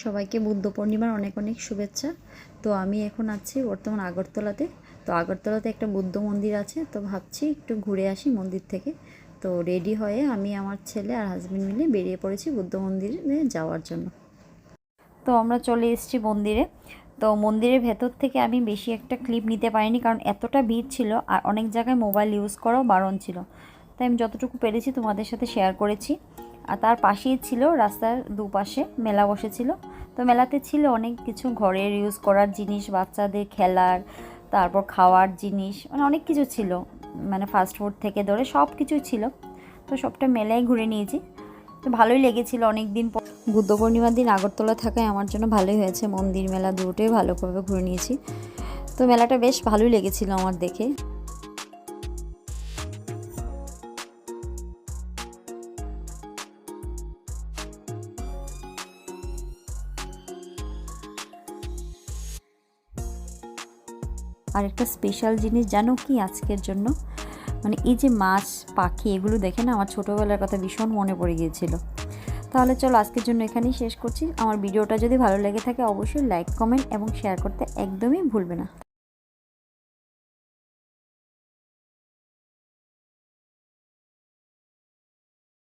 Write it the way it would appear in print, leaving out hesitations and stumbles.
সবাইকে বুদ্ধ পূর্ণিমার অনেক অনেক শুভেচ্ছা। তো আমি এখন আছি বর্তমান আগরতলাতে। তো আগরতলাতে একটা বুদ্ধ মন্দির আছে, তো ভাবছি একটু ঘুরে আসি মন্দির থেকে। তো রেডি হয়ে আমি আমার ছেলে আর হাজব্যান্ড মিলে বেরিয়ে পড়েছি বুদ্ধ মন্দিরে যাওয়ার জন্য। তো আমরা চলে এসেছি মন্দিরে। তো মন্দিরের ভেতর থেকে আমি বেশি একটা ক্লিপ নিতে পারিনি, কারণ এতটা ভিড় ছিল আর অনেক জায়গায় মোবাইল ইউজ করাও বারণ ছিল। তাই আমি যতটুকু পেরেছি তোমাদের সাথে শেয়ার করেছি। আর তার পাশেই ছিল, রাস্তার দুপাশে মেলা বসেছিল। তো মেলাতে ছিল অনেক কিছু ঘরের ইউজ করার জিনিস, বাচ্চাদের খেলার, তারপর খাওয়ার জিনিস, মানে অনেক কিছু ছিল, মানে ফাস্টফুড থেকে ধরে সব কিছুই ছিল। তো সবটা মেলায় ঘুরে নিয়েছি। তো ভালোই লেগেছিল অনেক দিন পর। বুদ্ধ পূর্ণিমার দিন আগরতলা থাকায় আমার জন্য ভালোই হয়েছে, মন্দির মেলা দুটোই ভালোভাবে ঘুরে নিয়েছি। তো মেলাটা বেশ ভালোই লেগেছিল আমার দেখে। আর একটা স্পেশাল জিনিস জানো কি আজকের জন্য? মানে এই যে মাছ, পাখি, এগুলো দেখে না আমার ছোটোবেলার কথা ভীষণ মনে পড়ে গিয়েছিল। তাহলে চলো আজকের জন্য এখানেই শেষ করছি। আমার ভিডিওটা যদি ভালো লেগে থাকে অবশ্যই লাইক, কমেন্ট এবং শেয়ার করতে একদমই ভুলবে না।